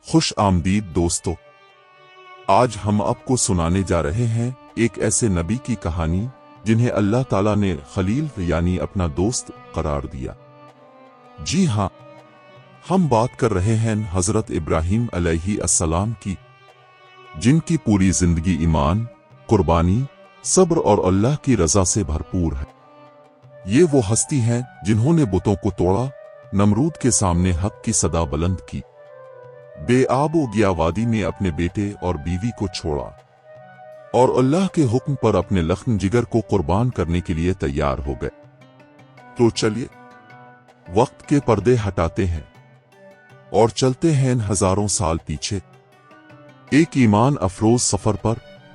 خوش آمدید دوستو، آج ہم آپ کو سنانے جا رہے ہیں ایک ایسے نبی کی کہانی جنہیں اللہ تعالیٰ نے خلیل یعنی اپنا دوست قرار دیا۔ جی ہاں، ہم بات کر رہے ہیں حضرت ابراہیم علیہ السلام کی، جن کی پوری زندگی ایمان، قربانی، صبر اور اللہ کی رضا سے بھرپور ہے۔ یہ وہ ہستی ہیں جنہوں نے بتوں کو توڑا، نمرود کے سامنے حق کی صدا بلند کی، بے آب و گیا وادی میں اپنے بیٹے اور بیوی کو چھوڑا اور اللہ کے حکم پر اپنے لخن جگر کو قربان کرنے کے لیے تیار ہو گئے۔ تو چلیے وقت کے پردے ہٹاتے ہیں اور چلتے ہیں ہزاروں سال پیچھے، ایک ایمان افروز سفر پر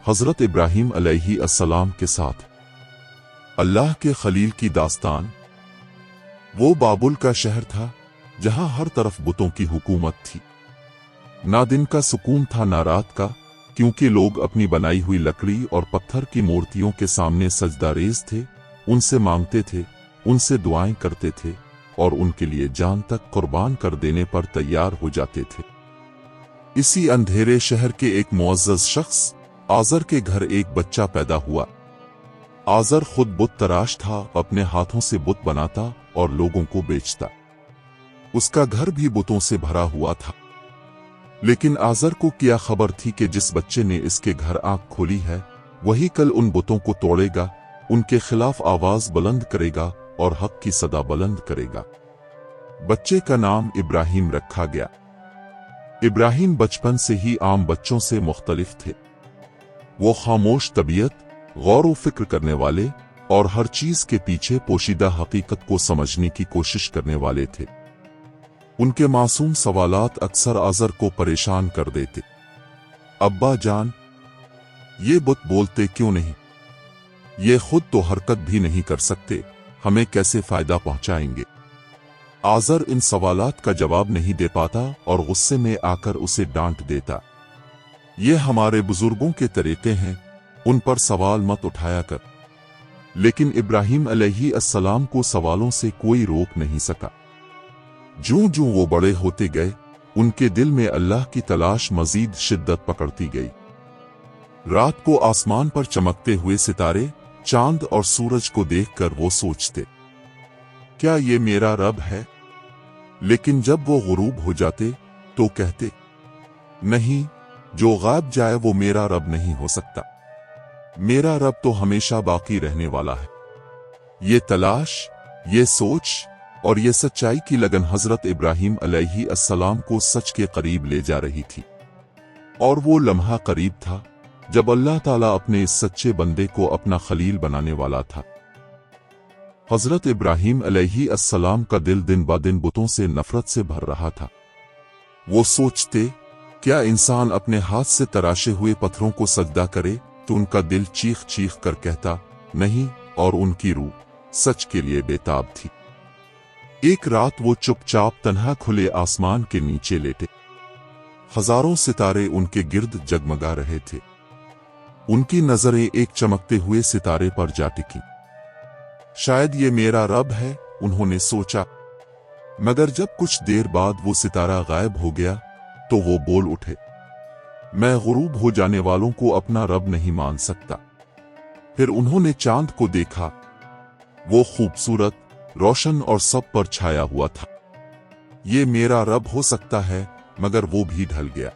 حضرت ابراہیم علیہ السلام کے ساتھ۔ اللہ کے خلیل کی داستان۔ وہ بابل کا شہر تھا جہاں ہر طرف بتوں کی حکومت تھی۔ نہ دن کا سکون تھا نہ رات کا، کیونکہ لوگ اپنی بنائی ہوئی لکڑی اور پتھر کی مورتیوں کے سامنے سجدہ ریز تھے، ان سے مانگتے تھے، ان سے دعائیں کرتے تھے اور ان کے لیے جان تک قربان کر دینے پر تیار ہو جاتے تھے۔ اسی اندھیرے شہر کے ایک معزز شخص آزر کے گھر ایک بچہ پیدا ہوا۔ آزر خود بت تراش تھا، اپنے ہاتھوں سے بت بناتا اور لوگوں کو بیچتا۔ اس کا گھر بھی بتوں سے بھرا ہوا تھا، لیکن آزر کو کیا خبر تھی کہ جس بچے نے اس کے گھر آنکھ کھولی ہے وہی کل ان بتوں کو توڑے گا، ان کے خلاف آواز بلند کرے گا اور حق کی صدا بلند کرے گا۔ بچے کا نام ابراہیم رکھا گیا۔ ابراہیم بچپن سے ہی عام بچوں سے مختلف تھے۔ وہ خاموش طبیعت، غور و فکر کرنے والے اور ہر چیز کے پیچھے پوشیدہ حقیقت کو سمجھنے کی کوشش کرنے والے تھے۔ ان کے معصوم سوالات اکثر آزر کو پریشان کر دیتے۔ ابا جان، یہ بت بولتے کیوں نہیں؟ یہ خود تو حرکت بھی نہیں کر سکتے، ہمیں کیسے فائدہ پہنچائیں گے؟ آزر ان سوالات کا جواب نہیں دے پاتا اور غصے میں آ کر اسے ڈانٹ دیتا۔ یہ ہمارے بزرگوں کے طریقے ہیں، ان پر سوال مت اٹھایا کر۔ لیکن ابراہیم علیہ السلام کو سوالوں سے کوئی روک نہیں سکا۔ جوں جوں وہ بڑے ہوتے گئے، ان کے دل میں اللہ کی تلاش مزید شدت پکڑتی گئی۔ رات کو آسمان پر چمکتے ہوئے ستارے، چاند اور سورج کو دیکھ کر وہ سوچتے، کیا یہ میرا رب ہے؟ لیکن جب وہ غروب ہو جاتے تو کہتے، نہیں، جو غائب جائے وہ میرا رب نہیں ہو سکتا، میرا رب تو ہمیشہ باقی رہنے والا ہے۔ یہ تلاش، یہ سوچ اور یہ سچائی کی لگن حضرت ابراہیم علیہ السلام کو سچ کے قریب لے جا رہی تھی۔ اور وہ لمحہ قریب تھا جب اللہ تعالیٰ اپنے اس سچے بندے کو اپنا خلیل بنانے والا تھا۔ حضرت ابراہیم علیہ السلام کا دل دن با دن بتوں سے نفرت سے بھر رہا تھا۔ وہ سوچتے، کیا انسان اپنے ہاتھ سے تراشے ہوئے پتھروں کو سجدہ کرے؟ تو ان کا دل چیخ چیخ کر کہتا، نہیں، اور ان کی روح سچ کے لیے بےتاب تھی۔ ایک رات وہ چپ چاپ تنہا کھلے آسمان کے نیچے لیٹے۔ ہزاروں ستارے ان کے گرد جگمگا رہے تھے۔ ان کی نظریں ایک چمکتے ہوئے ستارے پر جا ٹکیں۔ شاید یہ میرا رب ہے، انہوں نے سوچا۔ مگر جب کچھ دیر بعد وہ ستارہ غائب ہو گیا تو وہ بول اٹھے، میں غروب ہو جانے والوں کو اپنا رب نہیں مان سکتا۔ پھر انہوں نے چاند کو دیکھا۔ وہ خوبصورت، روشن اور سب پر چھایا ہوا تھا۔ یہ میرا رب ہو سکتا ہے، مگر وہ بھی ڈھل گیا۔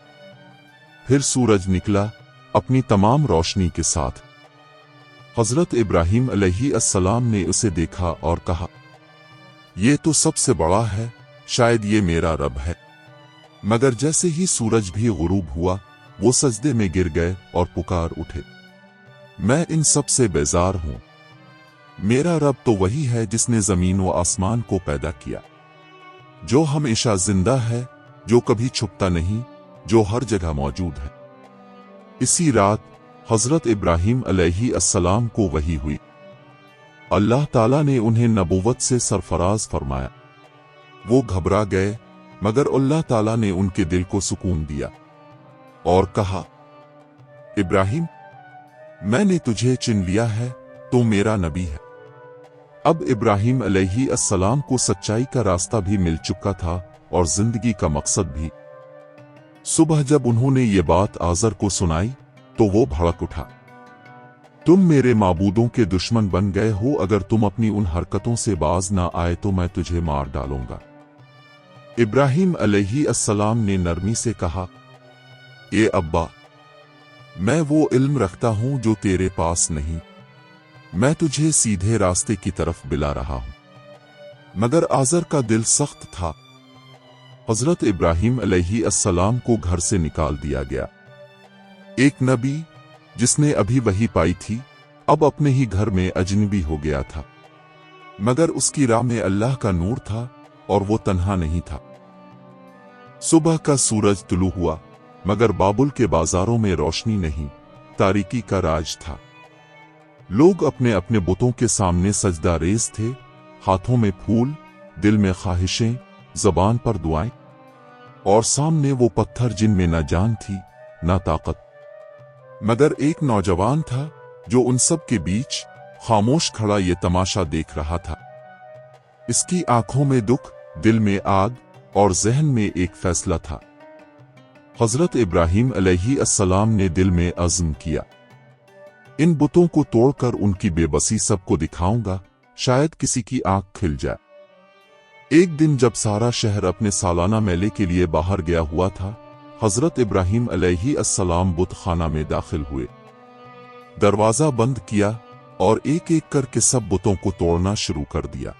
پھر سورج نکلا اپنی تمام روشنی کے ساتھ۔ حضرت ابراہیم علیہ السلام نے اسے دیکھا اور کہا، یہ تو سب سے بڑا ہے، شاید یہ میرا رب ہے۔ مگر جیسے ہی سورج بھی غروب ہوا، وہ سجدے میں گر گئے اور پکار اٹھے، میں ان سب سے بیزار ہوں۔ میرا رب تو وہی ہے جس نے زمین و آسمان کو پیدا کیا، جو ہمیشہ زندہ ہے، جو کبھی چھپتا نہیں، جو ہر جگہ موجود ہے۔ اسی رات حضرت ابراہیم علیہ السلام کو وحی ہوئی۔ اللہ تعالیٰ نے انہیں نبوت سے سرفراز فرمایا۔ وہ گھبرا گئے، مگر اللہ تعالیٰ نے ان کے دل کو سکون دیا اور کہا، ابراہیم، میں نے تجھے چن لیا ہے، تو میرا نبی ہے۔ اب ابراہیم علیہ السلام کو سچائی کا راستہ بھی مل چکا تھا اور زندگی کا مقصد بھی۔ सुबह जब उन्होंने ये बात आज़र को सुनाई तो वो भड़क उठा। तुम मेरे माबूदों के दुश्मन बन गए हो, अगर तुम अपनी उन हरकतों से बाज ना आए तो मैं तुझे मार डालूंगा। इब्राहिम अलैहिस्सलाम ने नरमी से कहा, ए अब्बा, मैं वो इल्म रखता हूं जो तेरे पास नहीं, मैं तुझे सीधे रास्ते की तरफ बुला रहा हूं। मगर आज़र का दिल सख्त था। हजरत इब्राहिम अलैहिस्सलाम को घर से निकाल दिया गया। एक नबी जिसने अभी वही पाई थी अब अपने ही घर में अजनबी हो गया था, मगर उसकी राह में अल्लाह का नूर था और वो तन्हा नहीं था। सुबह का सूरज तुलू हुआ, मगर बाबुल के बाजारों में रोशनी नहीं, तारीकी का राज था। लोग अपने अपने बुतों के सामने सजदा रेज थे, हाथों में फूल, दिल में ख्वाहिशें, ज़बान पर दुआएं, और सामने वो पत्थर जिनमें न जान थी न ताकत। मगर एक नौजवान था जो उन सब के बीच खामोश खड़ा ये तमाशा देख रहा था। इसकी आंखों में दुख, दिल में आग और जहन में एक फैसला था। हजरत इब्राहिम अलैहिस्सलाम ने दिल में अज़्म किया, इन बुतों को तोड़कर उनकी बेबसी सबको दिखाऊंगा, शायद किसी की आंख खिल जाए। एक दिन जब सारा शहर अपने सालाना मेले के लिए बाहर गया हुआ था, हजरत इब्राहिम अलैहिस्सलाम बुत खाना में दाखिल हुए। दरवाजा बंद किया और एक एक करके सब बुतों को तोड़ना शुरू कर दिया।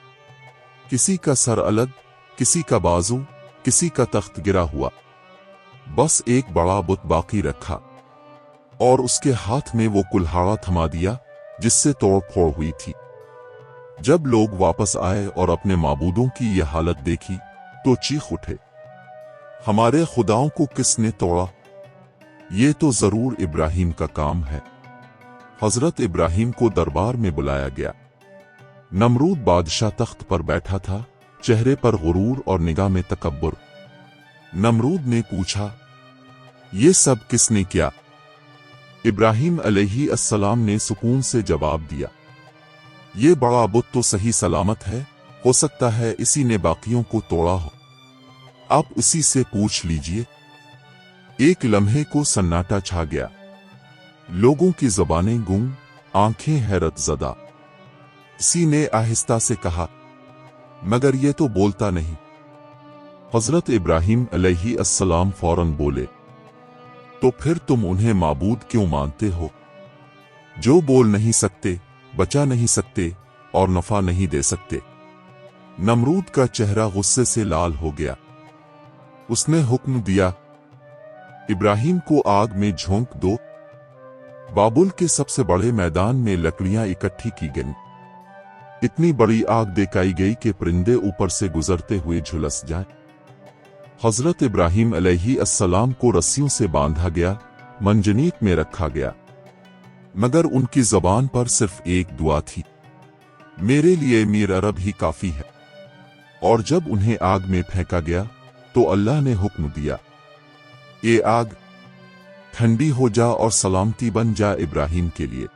किसी का सर अलग, किसी का बाजू, किसी का तख्त गिरा हुआ, बस एक बड़ा बुत बाकी रखा और उसके हाथ में वो कुल्हाड़ा थमा दिया जिससे तोड़ फोड़ हुई थी। जब लोग वापस आए और अपने माबूदों की यह हालत देखी तो चीख उठे, हमारे खुदाओं को किसने तोड़ा? ये तो जरूर इब्राहिम का काम है। हजरत इब्राहिम को दरबार में बुलाया गया। नमरूद बादशाह तख्त पर बैठा था, चेहरे पर गुरूर और निगाह में तकब्बुर। नमरूद ने पूछा, ये सब किसने किया? इब्राहिम अलैहिस्सलाम ने सुकून से जवाब दिया, ये बड़ा बुत तो सही सलामत है, हो सकता है इसी ने बाकियों को तोड़ा हो, आप इसी से पूछ लीजिए। एक लम्हे को सन्नाटा छा गया, लोगों की ज़बानें गुंग, आंखें हैरत ज़दा। किसी ने आहिस्ता से कहा, मगर ये तो बोलता नहीं। हजरत इब्राहिम अलैहिस्सलाम फौरन बोले, तो फिर तुम उन्हें माबूद क्यों मानते हो? जो बोल नहीं सकते, बचा नहीं सकते और नफा नहीं दे सकते। नमरूद का चेहरा गुस्से से लाल हो गया। उसने हुक्म दिया, इब्राहिम को आग में झोंक दो। बाबुल के सबसे बड़े मैदान में लकड़ियां इकट्ठी की गईं। इतनी बड़ी आग दिखाई गई कि परिंदे ऊपर से गुजरते हुए झुलस जाएं। हजरत इब्राहिम अलैहिस्सलाम को रस्सियों से बांधा गया, मंजनीक में रखा गया, मगर उनकी जबान पर सिर्फ एक दुआ थी, मेरे लिए मेरा रब ही काफी है। और जब उन्हें आग में फेंका गया तो अल्लाह ने हुक्म दिया, ए आग, ठंडी हो जा और सलामती बन जा इब्राहिम के लिए।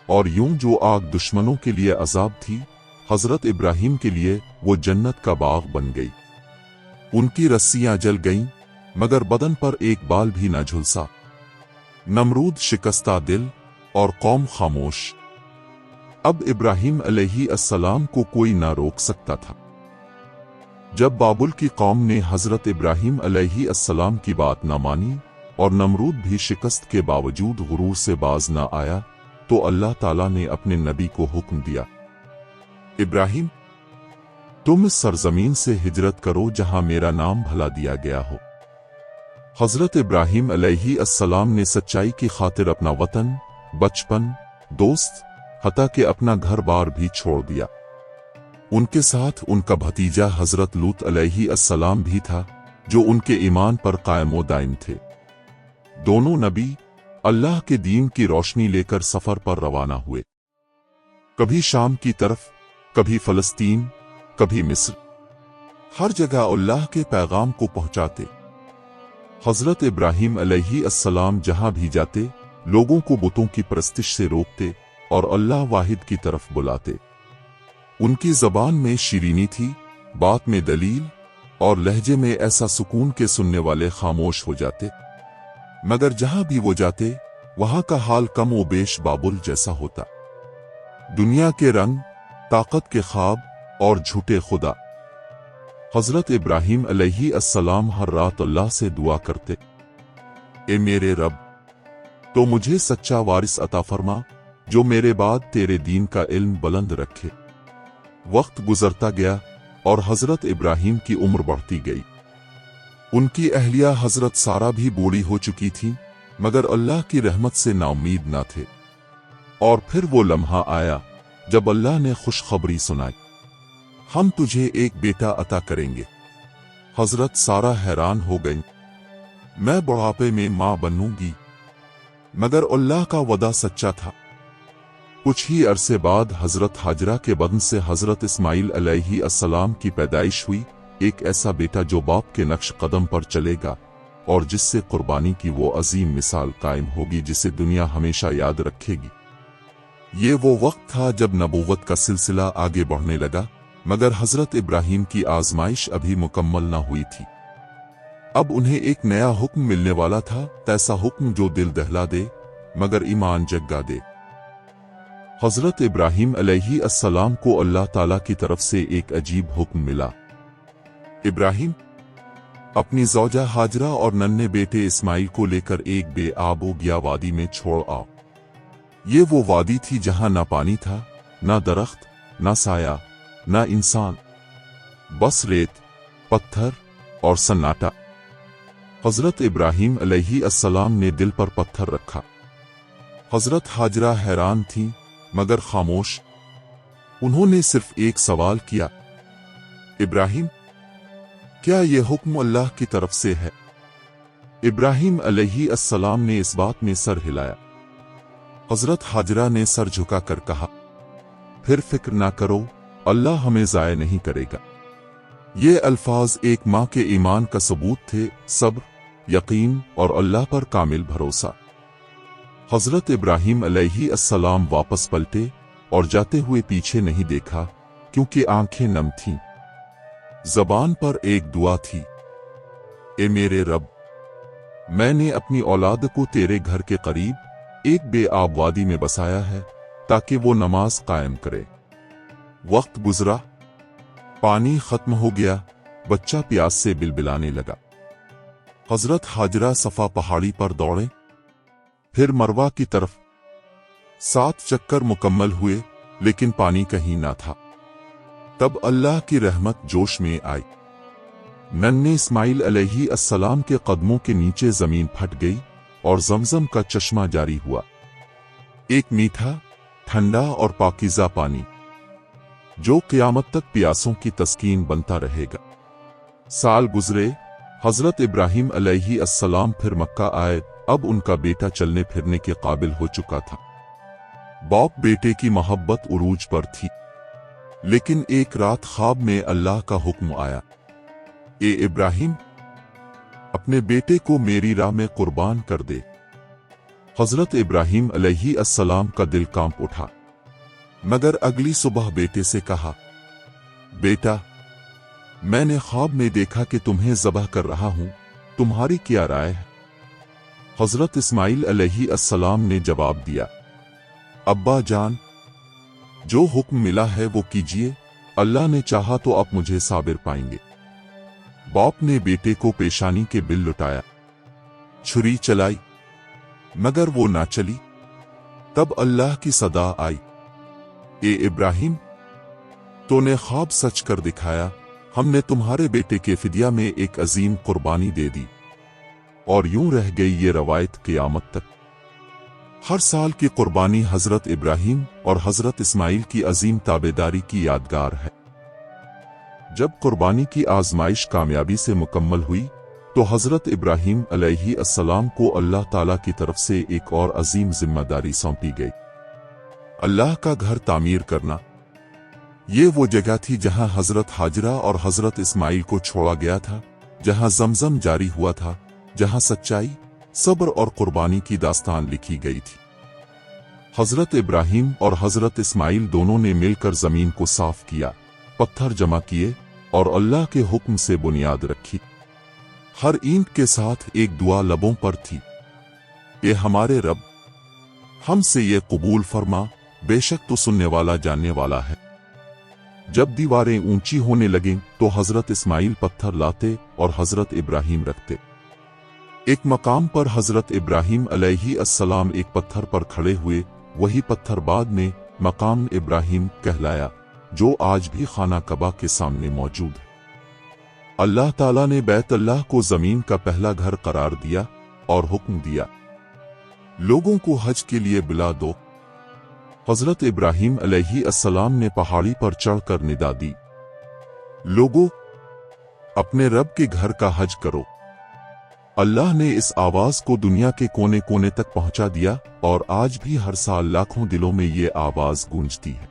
और यूं जो आग दुश्मनों के लिए अजाब थी, हजरत इब्राहिम के लिए वो जन्नत का बाग बन गई। उनकी रस्सियां जल गईं, मगर बदन पर एक बाल भी न झुलसा। नमरूद शिकस्ता दिल और कौम खामोश। अब इब्राहिम अलैहिस्सलाम को कोई ना रोक सकता था। जब बाबुल की कौम ने हजरत इब्राहिम अलैहिस्सलाम की बात न मानी और नमरूद भी शिकस्त के बावजूद गुरूर से बाज न आया, तो अल्लाह ताला ने अपने नबी को हुक्म दिया, इब्राहिम, तुम इस सरजमीन से हिजरत करो जहां मेरा नाम भला दिया गया हो। हजरत इब्राहिम अलैहिस्सलाम ने सच्चाई की खातिर अपना वतन, बचपन, दोस्त, हत्ता के अपना घर बार भी छोड़ दिया। उनके साथ उनका भतीजा हजरत लूत अलैहिस्सलाम भी था, जो उनके ईमान पर कायम व दाइम थे। दोनों नबी अल्लाह के दीन की रोशनी लेकर सफर पर रवाना हुए, कभी शाम की तरफ, कभी फलस्तीन, कभी मिस्र। हर जगह अल्लाह के पैगाम को पहुंचाते। हजरत इब्राहिम अलैहिस्सलाम जहां भी जाते, लोगों को बुतों की परस्तिश से रोकते और अल्लाह वाहिद की तरफ बुलाते। उनकी जबान में शीरीनी थी, बात में दलील और लहजे में ऐसा सुकून के सुनने वाले खामोश हो जाते। मगर जहां भी वो जाते वहां का हाल कम व बेश बाबुल जैसा होता। दुनिया के रंग, ताकत के ख्वाब और झूठे खुदा। हजरत इब्राहिम अलैहिस्सलाम हर रात अल्लाह से दुआ करते, ए मेरे रब, तो मुझे सच्चा वारिस अता फरमा जो मेरे बाद तेरे दीन का इल्म बुलंद रखे। वक्त गुजरता गया और हजरत इब्राहिम की उम्र बढ़ती गई। उनकी अहलिया हजरत सारा भी बूढ़ी हो चुकी थी, मगर अल्लाह की रहमत से नाउम्मीद न थे। और फिर वो लम्हा आया जब अल्लाह ने खुशखबरी सुनाई, हम तुझे एक बेटा अता करेंगे। हजरत सारा हैरान हो गई, मैं बुढ़ापे में मां बनूंगी। मगर अल्लाह का वदा सच्चा था। कुछ ही अरसे बाद हजरत हाजरा के बदन से हजरत इस्माइल अलैहिस्सलाम की पैदाइश हुई, एक ऐसा बेटा जो बाप के नक्श कदम पर चलेगा और जिससे कुर्बानी की वो अजीम मिसाल कायम होगी जिसे दुनिया हमेशा याद रखेगी। ये वो वक्त था जब नबूवत का सिलसिला आगे बढ़ने लगा, मगर हजरत इब्राहिम की आजमाइश अभी मुकम्मल न हुई थी। अब उन्हें एक नया हुक्म मिलने वाला था, ऐसा हुक्म जो दिल दहला दे मगर ईमान जगा दे। हजरत इब्राहिम अलैहिस्सलाम को अल्लाह ताला की तरफ से एक अजीब हुक्म मिला, इब्राहिम, अपनी ज़ौजा हाजरा और नन्हे बेटे इस्माइल को लेकर एक बेआबोगिया वादी में छोड़ आओ। ये वो वादी थी जहां ना पानी था, ना दरख्त, ना साया, ना इंसान, बस रेत, पत्थर और सन्नाटा। हजरत इब्राहिम अलैहिस्सलाम ने दिल पर पत्थर रखा। हजरत हाजरा हैरान थी मगर खामोश। उन्होंने सिर्फ एक सवाल किया, इब्राहिम, क्या यह हुक्म अल्लाह की तरफ से है? इब्राहिम अलैहिस्सलाम ने इस बात में सर हिलाया। हजरत हाजरा ने सर झुकाकर कहा, फिर फिक्र ना करो, अल्लाह हमें ज़ाय नहीं करेगा। ये अल्फाज एक माँ के ईमान का सबूत थे, सब्र, यकीन और अल्लाह पर कामिल भरोसा। हजरत इब्राहिम अलैहिस्सलाम वापस पलटे और जाते हुए पीछे नहीं देखा, क्योंकि आंखें नम थीं। ज़बान पर एक दुआ थी, ए मेरे रब, मैंने अपनी औलाद को तेरे घर के करीब एक बेआब वादी में बसाया है ताकि वो नमाज कायम करे। वक्त गुजरा, पानी खत्म हो गया, बच्चा प्यास से बिलबिलाने लगा। हजरत हाजरा सफा पहाड़ी पर दौड़े, फिर मरवा की तरफ। 7 चक्कर मुकम्मल हुए, लेकिन पानी कहीं ना था। तब अल्लाह की रहमत जोश में आई। नन्हे इस्माइल अलैहिस्सलाम के कदमों के नीचे जमीन फट गई और जमजम का चश्मा जारी हुआ, एक मीठा, ठंडा और पाकीज़ा पानी जो क़यामत तक प्यासों की तस्कीन बनता रहेगा। साल गुजरे, हजरत इब्राहिम अलैहिस्सलाम फिर मक्का आए। अब उनका बेटा चलने फिरने के काबिल हो चुका था। बाप बेटे की मोहब्बत उरूज पर थी। लेकिन एक रात ख्वाब में अल्लाह का हुक्म आया, ए इब्राहिम, अपने बेटे को मेरी राह में कुर्बान कर दे। हजरत इब्राहिम अलैहिस्सलाम का दिल कांप उठा, मगर अगली सुबह बेटे से कहा, बेटा, मैंने ख्वाब में देखा कि तुम्हें ज़बह कर रहा हूं, तुम्हारी क्या राय है? हजरत इस्माइल अलैहिस्सलाम ने जवाब दिया, अब्बा जान, जो हुक्म मिला है वो कीजिए, अल्लाह ने चाहा तो आप मुझे साबिर पाएंगे। बाप ने बेटे को पेशानी के बिल लुटाया, छुरी चलाई, मगर वो ना चली। तब अल्लाह की सदा आई, ए इब्राहिम, तूने ख्वाब सच कर दिखाया, हमने तुम्हारे बेटे के फिदिया में एक अजीम कुर्बानी दे दी। और यूं रह गई ये रवायत क़यामत तक। हर साल की कुर्बानी हजरत इब्राहिम और हजरत इस्माइल की अजीम ताबेदारी की यादगार है। जब कुर्बानी की आजमाइश कामयाबी से मुकम्मल हुई तो हजरत इब्राहिम अलैहिस्सलाम को अल्लाह ताला की तरफ से एक और अजीम जिम्मेदारी सौंपी गई, अल्लाह का घर तामीर करना। ये वो जगह थी जहां हजरत हाजरा और हजरत इस्माइल को छोड़ा गया था, जहां जमजम जारी हुआ था, जहां सच्चाई, सब्र और कुर्बानी की दास्तान लिखी गई थी। हजरत इब्राहिम और हजरत इस्माइल दोनों ने मिलकर जमीन को साफ किया, पत्थर जमा किए और अल्लाह के हुक्म से बुनियाद रखी। हर ईंट के साथ एक दुआ लबों पर थी, ये हमारे रब, हमसे ये कबूल फरमा, बेशक तो सुनने वाला जानने वाला है। जब दीवारें ऊंची होने लगीं तो हजरत इस्माइल पत्थर लाते और हजरत इब्राहिम रखते। एक मकाम पर हजरत इब्राहिम अलैहिस्सलाम एक पत्थर पर खड़े हुए। वही पत्थर बाद में मकाम इब्राहिम कहलाया, जो आज भी खाना कबा के सामने मौजूद है। अल्लाह ताला ने बैत अल्लाह को जमीन का पहला घर करार दिया और हुक्म दिया, लोगों को हज के लिए बुला दो। हजरत इब्राहिम अलैहिस्सलाम ने पहाड़ी पर चढ़कर निदा दी, लोगों, अपने रब के घर का हज करो। अल्लाह ने इस आवाज को दुनिया के कोने कोने तक पहुंचा दिया और आज भी हर साल लाखों दिलों में ये आवाज गूंजती है।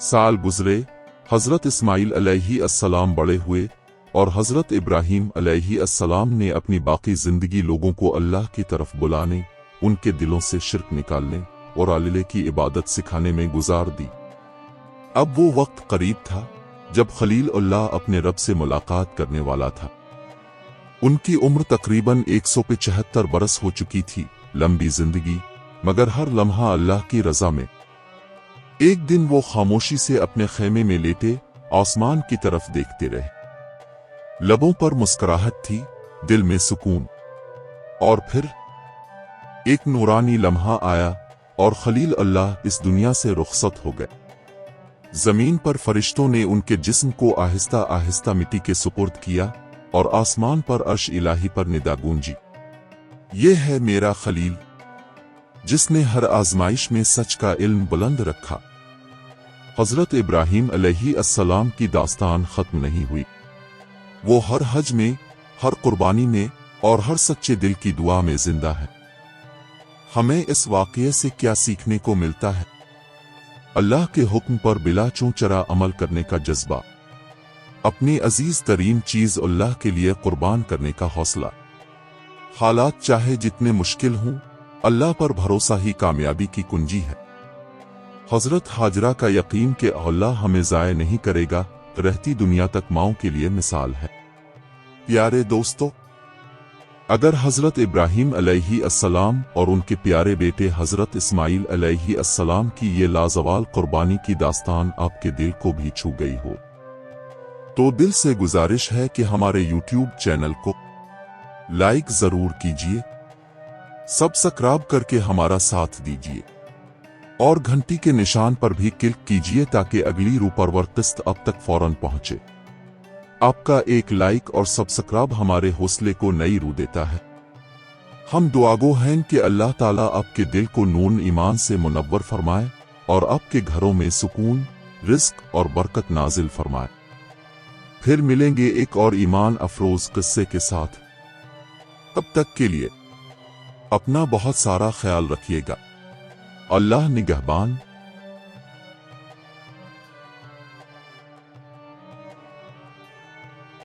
साल गुजरे, हजरत इस्माइल अलैहिस्सलाम बड़े हुए और हजरत इब्राहिम अलैहिस्सलाम ने अपनी बाकी जिंदगी लोगों को अल्लाह की तरफ बुलाने, उनके दिलों से शिर्क निकालने और अल्लाह की इबादत सिखाने में गुजार दी। अब वो वक्त करीब था जब खलील अल्लाह अपने रब से मुलाकात करने वाला था। उनकी उम्र तकरीबन 175 बरस हो चुकी थी, लंबी जिंदगी, मगर हर लम्हा अल्लाह की रजा में। एक दिन वो खामोशी से अपने खेमे में लेटे आसमान की तरफ देखते रहे। लबों पर मुस्कुराहट थी, दिल में सुकून। और फिर एक नूरानी लम्हा आया और खलील अल्लाह इस दुनिया से रुखसत हो गए। जमीन पर फरिश्तों ने उनके जिस्म को आहिस्ता आहिस्ता मिट्टी के सुपुर्द किया और आसमान पर अर्श इलाही पर निदा गूंजी, ये है मेरा खलील, जिसने हर आजमाइश में सच का इल्म बुलंद रखा। हजरत इब्राहिम अलैहिस्सलाम की दास्तान खत्म नहीं हुई। वो हर हज में, हर कुर्बानी में और हर सच्चे दिल की दुआ में जिंदा है। हमें इस वाक़ये से क्या सीखने को मिलता है? अल्लाह के हुक्म पर बिला चूंचरा अमल करने का जज्बा, अपनी अजीज तरीन चीज अल्लाह के लिए कुर्बान करने का हौसला। हालात चाहे जितने मुश्किल हों, अल्लाह पर भरोसा ही कामयाबी की कुंजी है। हजरत हाजरा का यकीन कि अल्लाह हमें ज़ाय नहीं करेगा, रहती दुनिया तक माओं के लिए मिसाल है। प्यारे दोस्तों, अगर हजरत इब्राहिम अलैहिस्सलाम और उनके प्यारे बेटे हजरत इस्माइल अलैहिस्सलाम की ये लाजवाल कुर्बानी की दास्तान आपके दिल को भी छू गई हो, तो दिल से गुजारिश है कि हमारे YouTube चैनल को लाइक जरूर कीजिए, सब्सक्राइब करके हमारा साथ दीजिए और घंटी के निशान पर भी क्लिक कीजिए ताकि अगली रूपरवर किस्त अब तक फौरन पहुंचे। आपका एक लाइक और सब्सक्राइब हमारे हौसले को नई रूह देता है। हम दुआगो हैं कि अल्लाह ताला आपके दिल को नूर ईमान से मुनव्वर फरमाए और आपके घरों में सुकून, रिज्क और बरकत नाजिल फरमाए। फिर मिलेंगे एक और ईमान अफरोज किस्से के साथ। तब तक के लिए अपना बहुत सारा ख्याल रखिएगा। अल्लाह निगहबान।